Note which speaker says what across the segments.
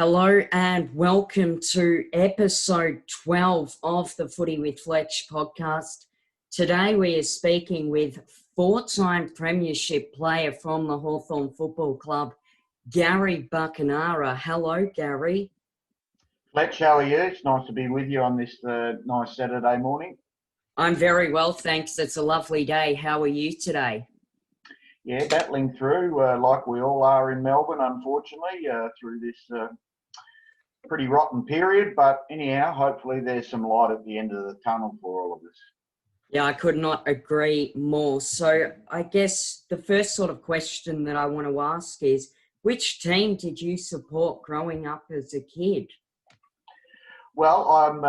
Speaker 1: Hello and welcome to episode 12 of the Footy with Fletch podcast. Today we are speaking with four-time Premiership player from the Hawthorn Football Club, Gary Buckenara. Hello, Gary.
Speaker 2: Fletch, how are you? It's nice to be with you on this nice Saturday morning.
Speaker 1: I'm very well, thanks. It's a lovely day. How are you today?
Speaker 2: Yeah, battling through like we all are in Melbourne, unfortunately, through this pretty rotten period. But anyhow, hopefully there's some light at the end of the tunnel for all of us.
Speaker 1: Yeah, I could not agree more. So I guess the first sort of question that I want to ask is, which team did you support growing up as a kid?
Speaker 2: Well, I'm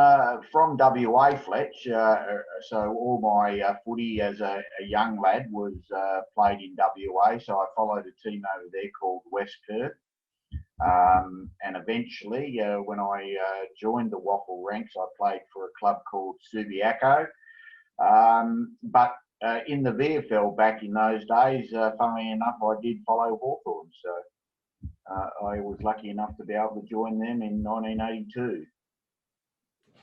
Speaker 2: from WA, Fletch, so all my footy as a young lad was played in WA, so I followed a team over there called West Perth. And eventually, when I joined the WAFL ranks, I played for a club called Subiaco. But in the VFL back in those days, funnily enough, I did follow Hawthorn, so I was lucky enough to be able to join them in 1982.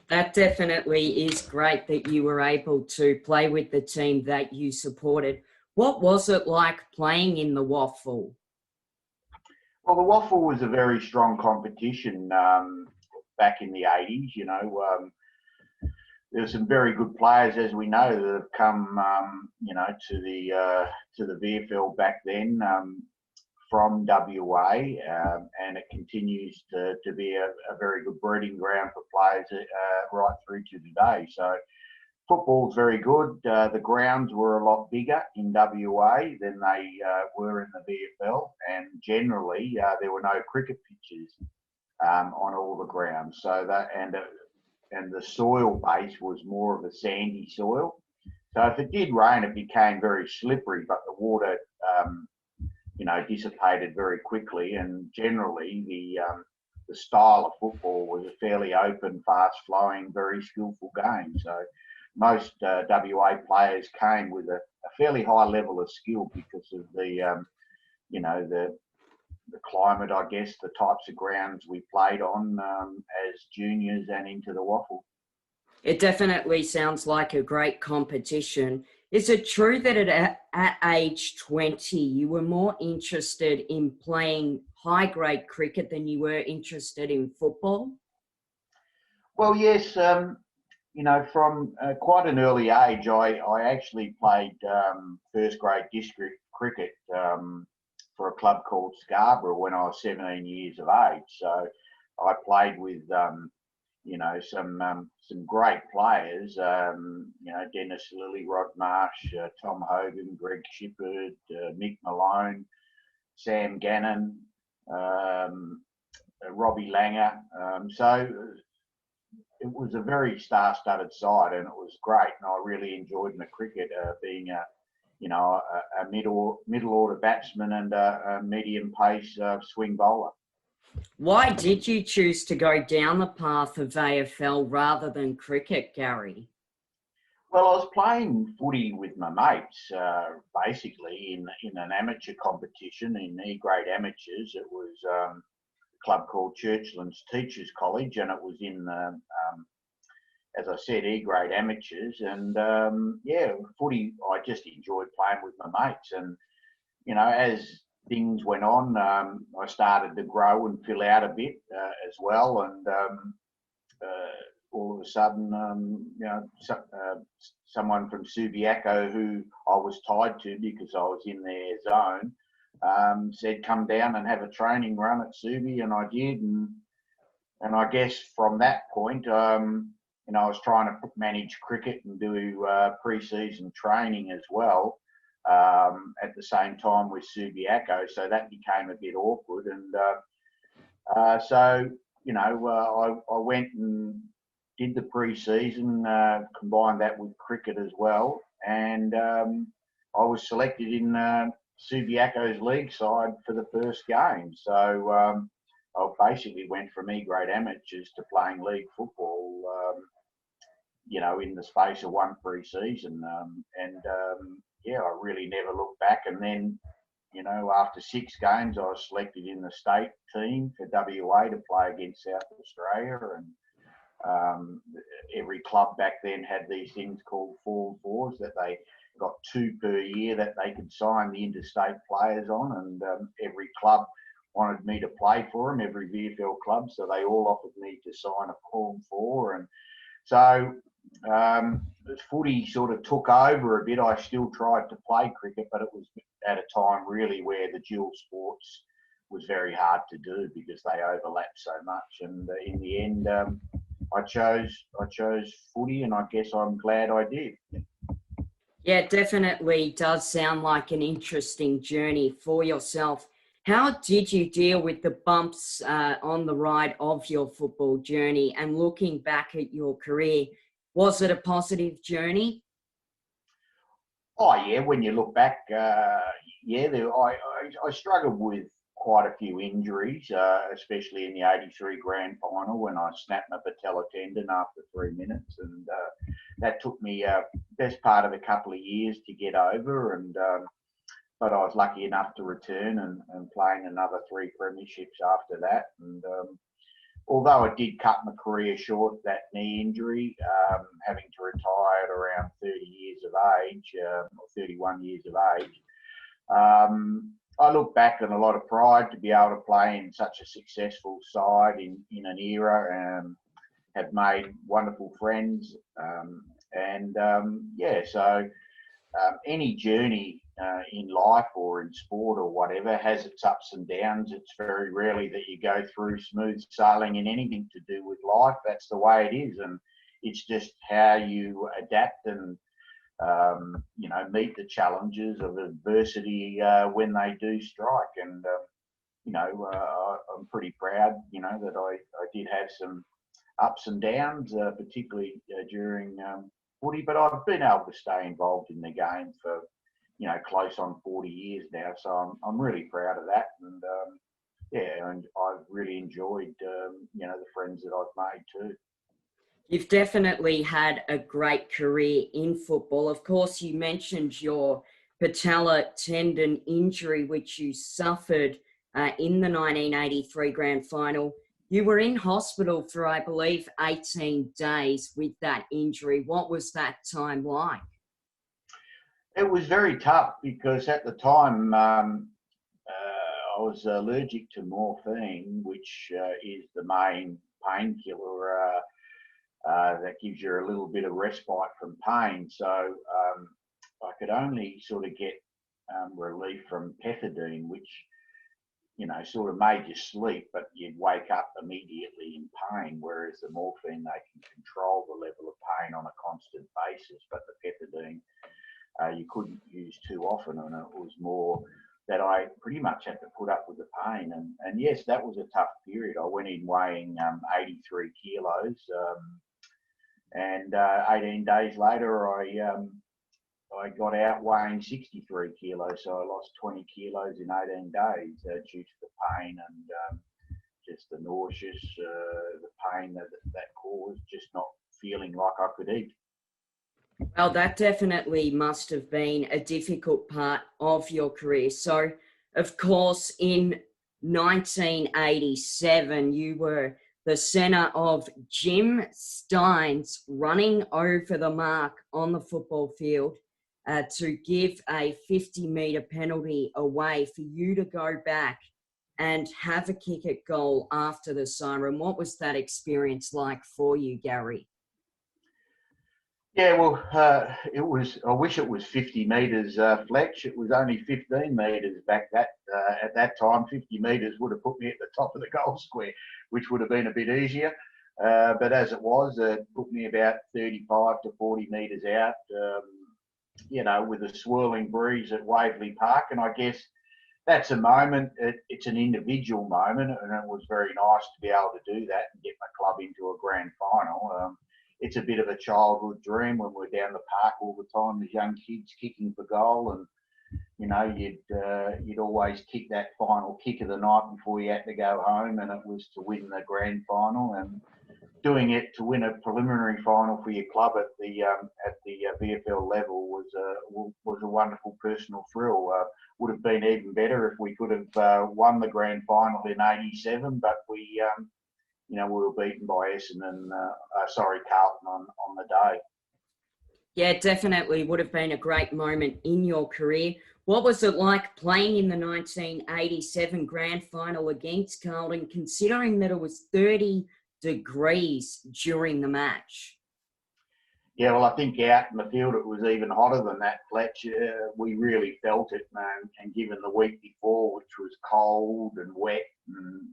Speaker 1: That definitely is great that you were able to play with the team that you supported. What was it like playing in the WAFL?
Speaker 2: Well, the WAFL was a very strong competition back in the 80s. There were some very good players, as we know, that have come, to the VFL back then from WA, and it continues to be a very good breeding ground for players right through to today. So football's very good. The grounds were a lot bigger in WA than they were in the VFL, and generally there were no cricket pitches on all the grounds. So that and the soil base was more of a sandy soil. So if it did rain, it became very slippery, but the water dissipated very quickly, and generally the style of football was a fairly open, fast-flowing, very skillful game. So most WA players came with a fairly high level of skill because of the climate, I guess, the types of grounds we played on as juniors and into the WAFL.
Speaker 1: It definitely sounds like a great competition. Is it true that at age 20, you were more interested in playing high-grade cricket than you were interested in football?
Speaker 2: Well, yes. From quite an early age, I actually played first-grade district cricket for a club called Scarborough when I was 17 years of age. So I played with some great players, Dennis Lilly, Rod Marsh, Tom Hogan, Greg Shippard, Mick Malone, Sam Gannon, Robbie Langer. So it was a very star-studded side, and it was great. And I really enjoyed the cricket, being a middle order batsman and a medium pace swing bowler.
Speaker 1: Why did you choose to go down the path of AFL rather than cricket, Gary?
Speaker 2: Well, I was playing footy with my mates, basically in an amateur competition in E-grade amateurs. It was a club called Churchland's Teachers College, and it was in, as I said, E-grade amateurs. And footy, I just enjoyed playing with my mates. And as things went on, I started to grow and fill out a bit as well, and all of a sudden, someone from Subiaco, who I was tied to because I was in their zone, said, "Come down and have a training run at Subi," and I did, and I guess from that point, I was trying to manage cricket and do pre-season training as well. At the same time with Subiaco, so that became a bit awkward, and I went and did the pre-season, combined that with cricket as well, and I was selected in Subiaco's league side for the first game. So I basically went from E-grade amateurs to playing league football, in the space of one pre-season, I really never looked back. And then you know, after 6 games, I was selected in the state team for WA to play against South Australia. And every club back then had these things called 4-4s that they got 2 per year that they could sign the interstate players on. And every club wanted me to play for them, every VFL club. So they all offered me to sign a 4-4. And so footy sort of took over a bit. I still tried to play cricket, but it was at a time really where the dual sports was very hard to do because they overlapped so much. And in the end, I chose footy, and I guess I'm glad I did.
Speaker 1: Yeah, it definitely does sound like an interesting journey for yourself. How did you deal with the bumps on the ride of your football journey? And looking back at your career, was it a positive journey?
Speaker 2: Oh yeah, when you look back, I struggled with quite a few injuries, especially in the '83 grand final when I snapped my patella tendon after 3 minutes, and that took me best part of a couple of years to get over. And but I was lucky enough to return and playing another 3 premierships after that. And although it did cut my career short, that knee injury, having to retire at around 30 years of age, or 31 years of age, I look back with a lot of pride to be able to play in such a successful side in an era, have made wonderful friends. So any journey in life or in sport or whatever has its ups and downs. It's very rarely that you go through smooth sailing in anything to do with life. That's the way it is, and it's just how you adapt and meet the challenges of adversity when they do strike. And I'm pretty proud, that I did have some ups and downs, particularly during footy, but I've been able to stay involved in the game for close on 40 years now, so I'm really proud of that. And and I've really enjoyed the friends that I've made too.
Speaker 1: You've definitely had a great career in football. Of course, you mentioned your patella tendon injury, which you suffered in the 1983 grand final. You were in hospital for, I believe, 18 days with that injury. What was that time like?
Speaker 2: It was very tough because at the time I was allergic to morphine, which is the main painkiller that gives you a little bit of respite from pain. So I could only sort of get relief from pethidine, which sort of made you sleep, but you'd wake up immediately in pain, whereas the morphine, they can control the level of pain on a constant basis, but the pethidine you couldn't use too often, and it was more that I pretty much had to put up with the pain. And yes, that was a tough period. I went in weighing 83 kilos, and 18 days later I got out weighing 63 kilos, so I lost 20 kilos in 18 days due to the pain and just the nauseous, the pain that caused, just not feeling like I could eat.
Speaker 1: Well, that definitely must have been a difficult part of your career. So, of course, in 1987, you were the centre of Jim Stynes running over the mark on the football field to give a 50-metre penalty away for you to go back and have a kick at goal after the siren. What was that experience like for you, Gary?
Speaker 2: Yeah, well, it was. I wish it was 50 metres, Fletch. It was only 15 metres back at that time. 50 metres would have put me at the top of the goal square, which would have been a bit easier. But as it was, it put me about 35 to 40 metres out, with a swirling breeze at Waverley Park. And I guess that's a moment, it's an individual moment, and it was very nice to be able to do that and get my club into a grand final. It's a bit of a childhood dream when we're down the park all the time as young kids kicking for goal, and you'd always kick that final kick of the night before you had to go home, and it was to win the grand final. And doing it to win a preliminary final for your club at the VFL level was a wonderful personal thrill. Would have been even better if we could have won the grand final in '87, but we were beaten by Carlton on the day.
Speaker 1: Yeah, definitely would have been a great moment in your career. What was it like playing in the 1987 grand final against Carlton, considering that it was 30 degrees during the match?
Speaker 2: Yeah, well, I think out in the field it was even hotter than that, Fletch. We really felt it, man. And given the week before, which was cold and wet, and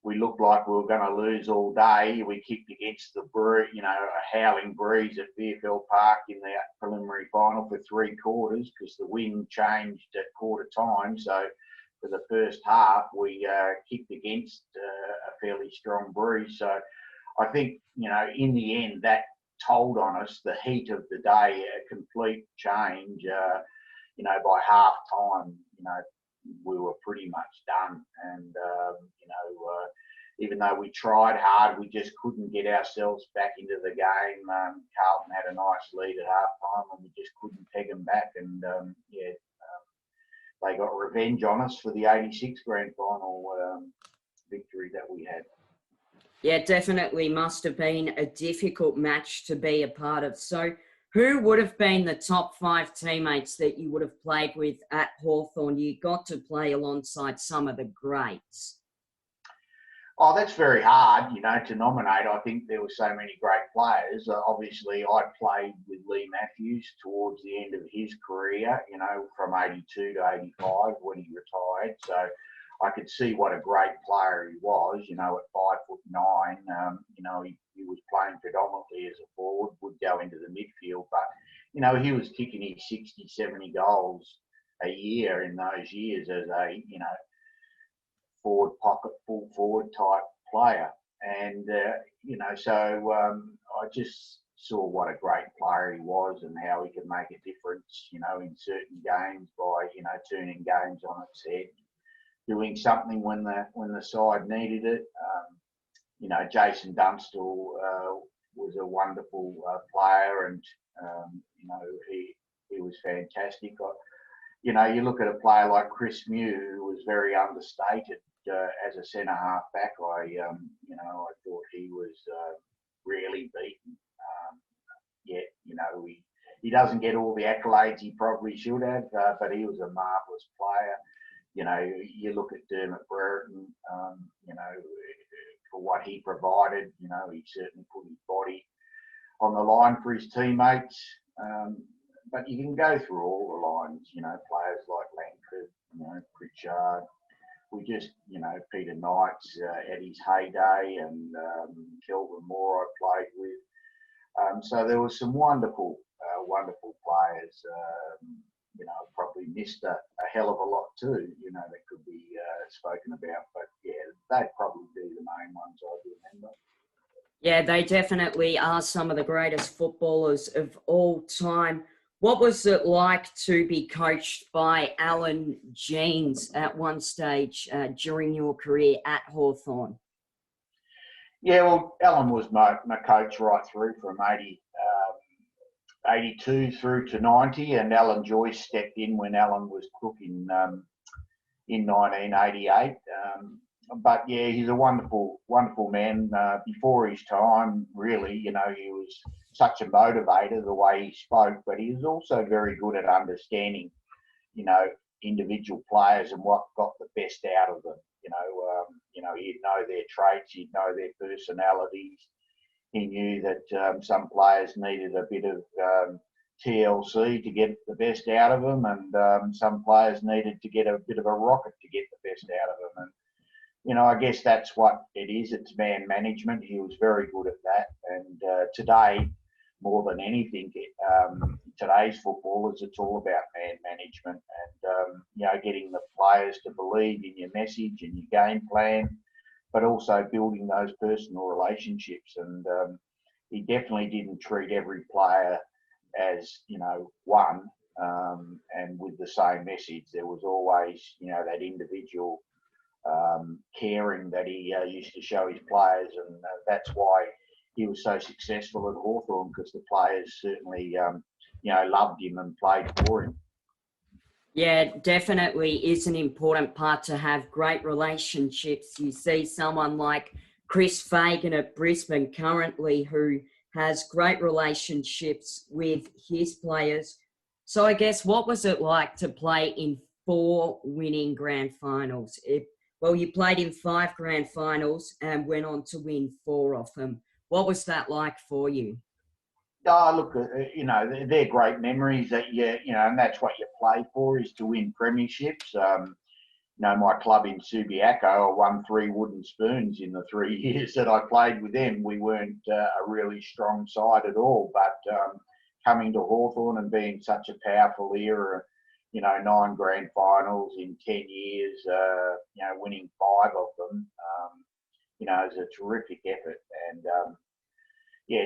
Speaker 2: we looked like we were going to lose all day. We kicked against the a howling breeze at VFL Park in the preliminary final for 3 quarters because the wind changed at quarter time. So for the first half, we kicked against a fairly strong breeze. So I think, in the end, that told on us the heat of the day, a complete change. By half time, we were pretty much done. And, even though we tried hard, we just couldn't get ourselves back into the game. Carlton had a nice lead at half time and we just couldn't peg them back. And, they got revenge on us for the '86 grand final victory that we had.
Speaker 1: Yeah, definitely must have been a difficult match to be a part of. So who would have been the top 5 teammates that you would have played with at Hawthorn? You got to play alongside some of the greats.
Speaker 2: Oh, that's very hard, to nominate. I think there were so many great players. Obviously, I played with Lee Matthews towards the end of his career, from '82 to '85 when he retired. So I could see what a great player he was, at 5'9". He was playing predominantly as a forward, would go into the midfield, but, he was kicking his 60, 70 goals a year in those years as a, forward pocket, full forward type player. And, I just saw what a great player he was and how he could make a difference, in certain games by, turning games on its head, doing something when the side needed it. Jason Dunstall was a wonderful player and, he was fantastic. You look at a player like Chris Mew, who was very understated as a centre half back. I thought he was really beaten. Yet, he doesn't get all the accolades he probably should have, but he was a marvellous player. You look at Dermot Brereton, for what he provided, he certainly put his body on the line for his teammates. But you can go through all the lines, players like Langford, Pritchard. We just, Peter Knight's at his heyday and Kelvin Moore I played with. So there were some wonderful players. Probably missed a hell of a lot too, that could be spoken about. But yeah, they'd probably be the main ones I remember.
Speaker 1: Yeah, they definitely are some of the greatest footballers of all time. What was it like to be coached by Alan Jeans at one stage during your career at Hawthorn?
Speaker 2: Yeah, well, Alan was my coach right through from 82 through to 90, and Alan Joyce stepped in when Alan was cook in 1988. But yeah, he's a wonderful man. Before his time, really, he was such a motivator the way he spoke, but he was also very good at understanding, individual players and what got the best out of them. He'd know their traits, he'd know their personalities. He knew that some players needed a bit of TLC to get the best out of them, and some players needed to get a bit of a rocket to get the best out of them. And I guess that's what it is. It's man management. He was very good at that. And today, more than anything, today's footballers, it's all about man management and, getting the players to believe in your message and your game plan, but also building those personal relationships. And he definitely didn't treat every player as, one and with the same message. There was always, that individual caring that he used to show his players, and that's why he was so successful at Hawthorn, because the players certainly, loved him and played for him.
Speaker 1: Yeah, definitely is an important part to have great relationships. You see someone like Chris Fagan at Brisbane currently who has great relationships with his players. So I guess what was it like to play in 4 winning grand finals? Well, you played in 5 grand finals and went on to win 4 of them. What was that like for you?
Speaker 2: Oh, look, they're great memories that and that's what you play for, is to win premierships. My club in Subiaco, I won 3 wooden spoons in the 3 years that I played with them. We weren't a really strong side at all, but coming to Hawthorn and being such a powerful era, 9 grand finals in 10 years, winning 5 of them, is a terrific effort. And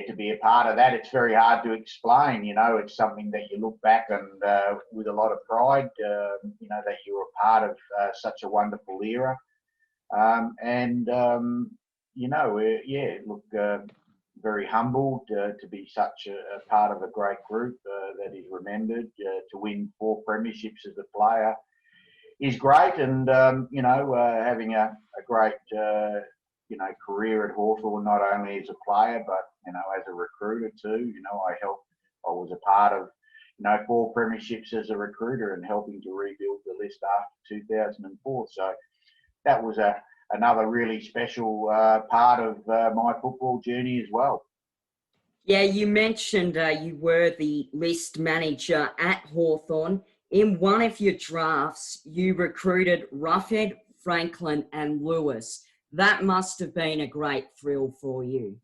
Speaker 2: to be a part of that, it's very hard to explain. It's something that you look back and with a lot of pride, that you were a part of such a wonderful era. Very humbled to be such a part of a great group that is remembered. To win 4 premierships as a player is great, and having a great career at Hawthorn, not only as a player but as a recruiter too. I was a part of 4 premierships as a recruiter and helping to rebuild the list after 2004. So that was another really special part of my football journey as well.
Speaker 1: Yeah, you mentioned you were the list manager at Hawthorn. In one of your drafts, you recruited Roughhead, Franklin and Lewis. That must have been a great thrill for you.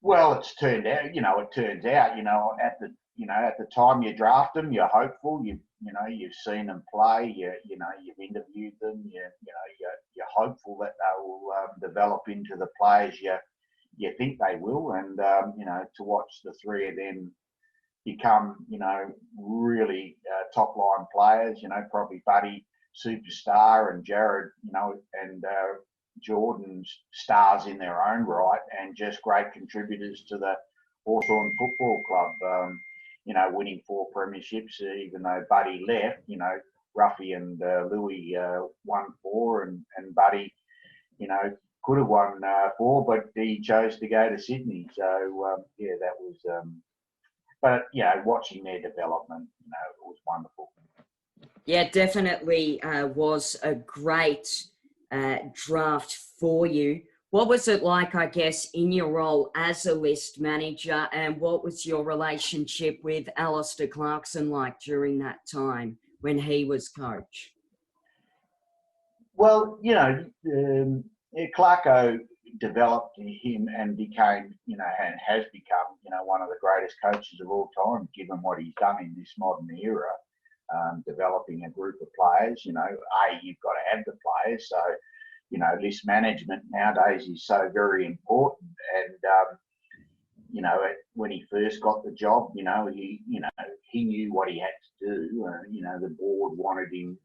Speaker 2: Well, it turns out, at the time you draft them, you're hopeful. You've seen them play. You've interviewed them. You're hopeful that they will develop into the players you think they will. And to watch the 3 of them become, really top line players. Probably Buddy, superstar, and Jared, and Jordan, stars in their own right, and just great contributors to the Hawthorn Football Club. Winning 4 premierships, even though Buddy left. Ruffy and Louis won 4, and Buddy, could have won 4, but he chose to go to Sydney. So that was. But watching their development, it was wonderful.
Speaker 1: Yeah, definitely was a great draft for you. What was it like, I guess, in your role as a list manager, and what was your relationship with Alastair Clarkson like during that time when he was coach?
Speaker 2: Well, Clarko developed him and became, and has become, one of the greatest coaches of all time, given what he's done in this modern era, developing a group of players. You've got to have the players. So, list management nowadays is so very important. And, when he first got the job, he knew what he had to do. The board wanted him,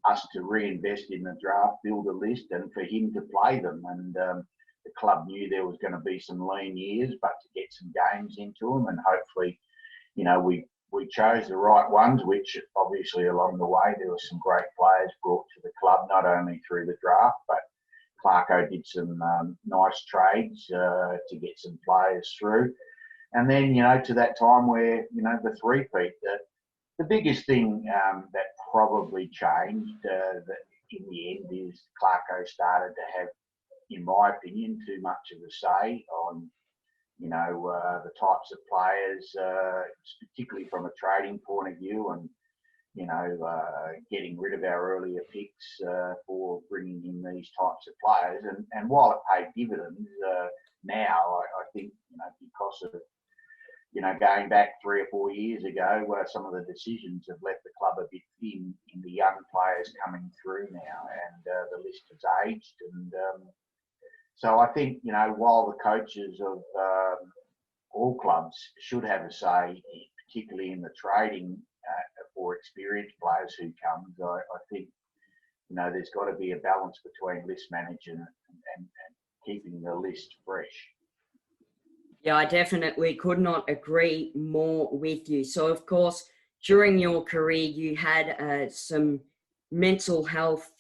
Speaker 2: us to reinvest in the draft, build a list, and for him to play them. And the club knew there was going to be some lean years, but to get some games into them, and hopefully, we chose the right ones, which obviously along the way there were some great players brought to the club, not only through the draft, but Clarko did some nice trades to get some players through. And then, to that time where, the three-peat, the biggest thing that probably changed that in the end is Clarko started to have, in my opinion, too much of a say on, the types of players, particularly from a trading point of view, and, getting rid of our earlier picks for bringing in these types of players. And while it paid dividends, now I think, because of, going back 3 or 4 years ago, some of the decisions have left the club a bit thin in the young players coming through now, and the list has aged. And so I think, while the coaches of all clubs should have a say, particularly in the trading for experienced players who come, I think, there's got to be a balance between list management and keeping the list fresh.
Speaker 1: Yeah, I definitely could not agree more with you. So, of course, during your career, you had some mental health,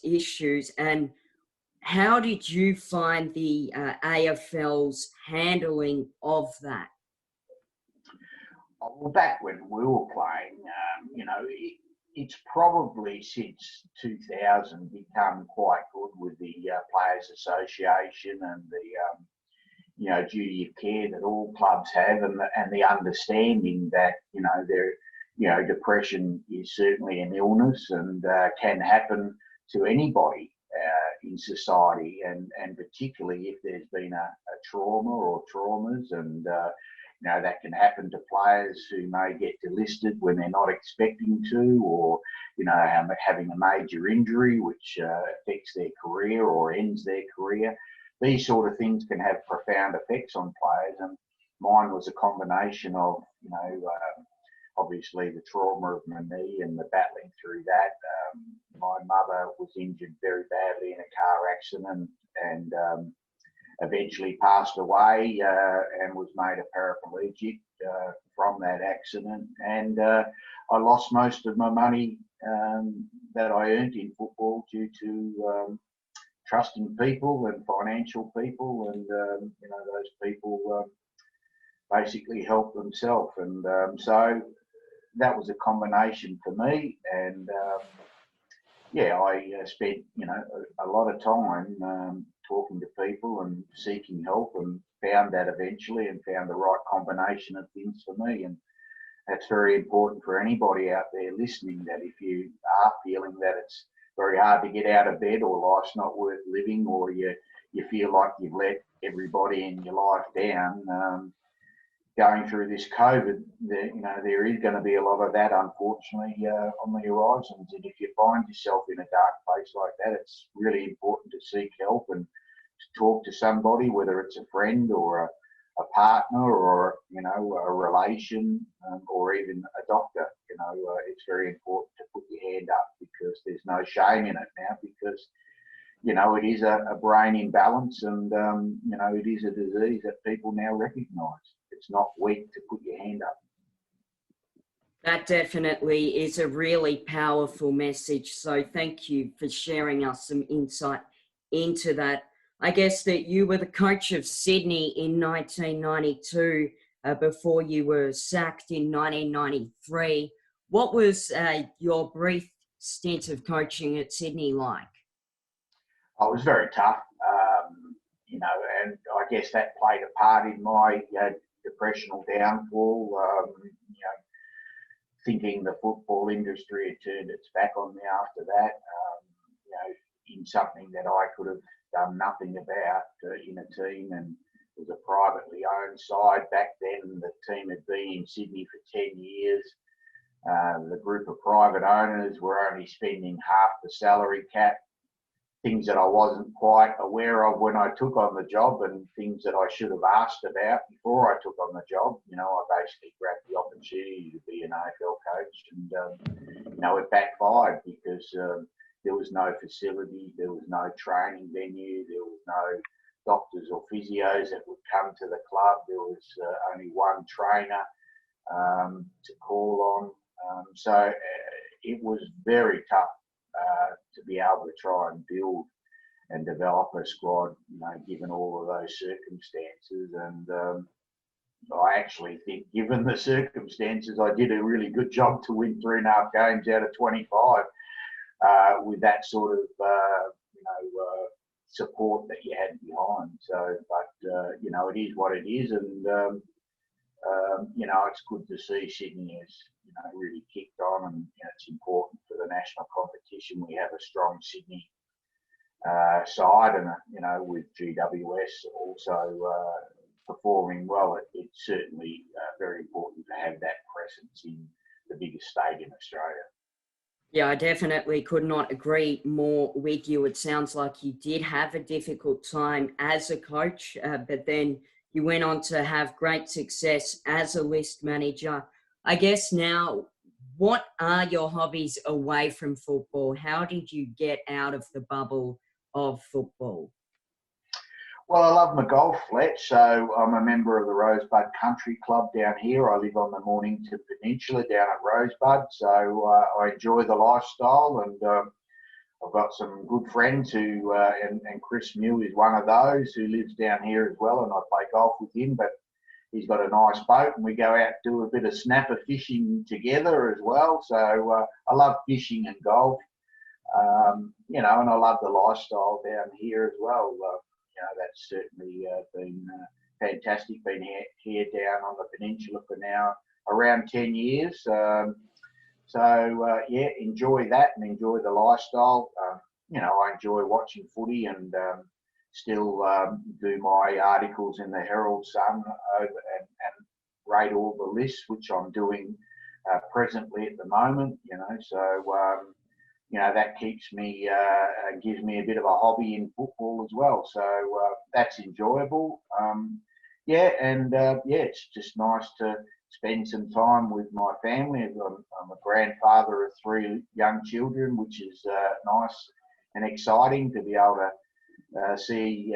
Speaker 1: issues. And how did you find the AFL's handling of that?
Speaker 2: Well, back when we were playing, it's probably since 2000 become quite good with the Players Association and the duty of care that all clubs have, and the understanding that depression is certainly an illness and can happen to anybody in society, and particularly if there's been a trauma or traumas, and that can happen to players who may get delisted when they're not expecting to, or having a major injury which affects their career or ends their career. These sort of things can have profound effects on players, and mine was a combination of obviously the trauma of my knee and the battling through that. My mother was injured very badly in a car accident and eventually passed away and was made a paraplegic from that accident. And I lost most of my money that I earned in football due to trusting people and financial people, and those people basically help themselves. And so that was a combination for me. And I spent a lot of time talking to people and seeking help, and found that eventually, and found the right combination of things for me. And that's very important for anybody out there listening, that if you are feeling that it's very hard to get out of bed, or life's not worth living, or you feel like you've let everybody in your life down, going through this COVID, there is going to be a lot of that, unfortunately, on the horizons. And if you find yourself in a dark place like that, it's really important to seek help and to talk to somebody, whether it's a friend or a partner or a relation, or even a doctor. It's very important to put your hand up, because there's no shame in it now, because it is a brain imbalance, and it is a disease that people now recognise. It's not weak to put your hand up.
Speaker 1: That definitely is a really powerful message. So thank you for sharing us some insight into that. I guess that you were the coach of Sydney in 1992 before you were sacked in 1993. What was your brief stint of coaching at Sydney like?
Speaker 2: I was very tough, and I guess that played a part in my depressional downfall. Thinking the football industry had turned its back on me after that, in something that I could have done nothing about in a team, and it was a privately owned side back then. The team had been in Sydney for 10 years. The group of private owners were only spending half the salary cap. Things that I wasn't quite aware of when I took on the job, and things that I should have asked about before I took on the job. I basically grabbed the opportunity to be an AFL coach, and it backfired, because there was no facility, there was no training venue, there was no doctors or physios that would come to the club. There was only one trainer to call on. So it was very tough to be able to try and build and develop a squad, given all of those circumstances. And I actually think, given the circumstances, I did a really good job to win 3.5 games out of 25 with that sort of, support that you had behind. So, but, it is what it is. And, it's good to see Sydney has, really kicked on, and it's important for the national competition. We have a strong Sydney side, and with GWS also performing well, it's certainly very important to have that presence in the biggest state in Australia.
Speaker 1: Yeah, I definitely could not agree more with you. It sounds like you did have a difficult time as a coach, but then you went on to have great success as a list manager. I guess now, what are your hobbies away from football? How did you get out of the bubble of football?
Speaker 2: Well, I love my golf, Fletch. So I'm a member of the Rosebud Country Club down here. I live on the Mornington Peninsula down at Rosebud. So I enjoy the lifestyle, and I've got some good friends who, and Chris Mew is one of those who lives down here as well, and I play golf with him. But he's got a nice boat, and we go out and do a bit of snapper fishing together as well. So I love fishing and golf, and I love the lifestyle down here as well. That's certainly been fantastic. Been here down on the peninsula for now around 10 years. Enjoy that and enjoy the lifestyle. I enjoy watching footy and still do my articles in the Herald Sun and rate all the lists, which I'm doing presently at the moment. That keeps me, gives me a bit of a hobby in football as well. So that's enjoyable. It's just nice to spend some time with my family. I'm a grandfather of 3 young children, which is nice and exciting to be able to see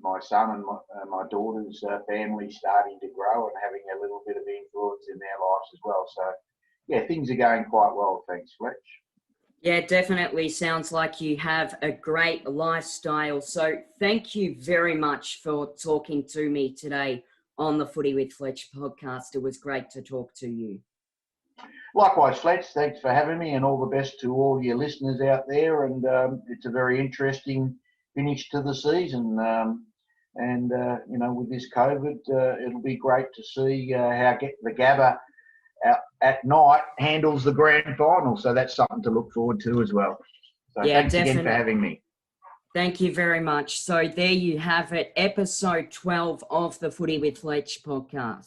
Speaker 2: my son and my daughter's family starting to grow and having a little bit of influence in their lives as well. So, things are going quite well. Thanks, Fletch.
Speaker 1: Yeah, definitely sounds like you have a great lifestyle. So thank you very much for talking to me today on the Footy with Fletch podcast. It was great to talk to you.
Speaker 2: Likewise, Fletch. Thanks for having me, and all the best to all your listeners out there. And it's a very interesting finish to the season. With this COVID, it'll be great to see how the Gabba at night handles the grand final. So that's something to look forward to as well. So thanks again for having me.
Speaker 1: Thank you very much. So there you have it, episode 12 of the Footy with Fletch podcast.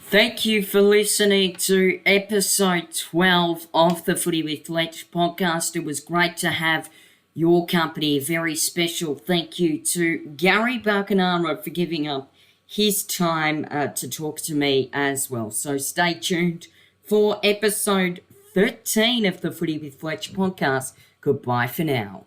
Speaker 1: Thank you for listening to episode 12 of the Footy with Fletch podcast. It was great to have your company. A very special thank you to Gary Buckenara for giving up his time to talk to me as well. So stay tuned for episode 13 of the Footy with Fletch podcast. Goodbye for now.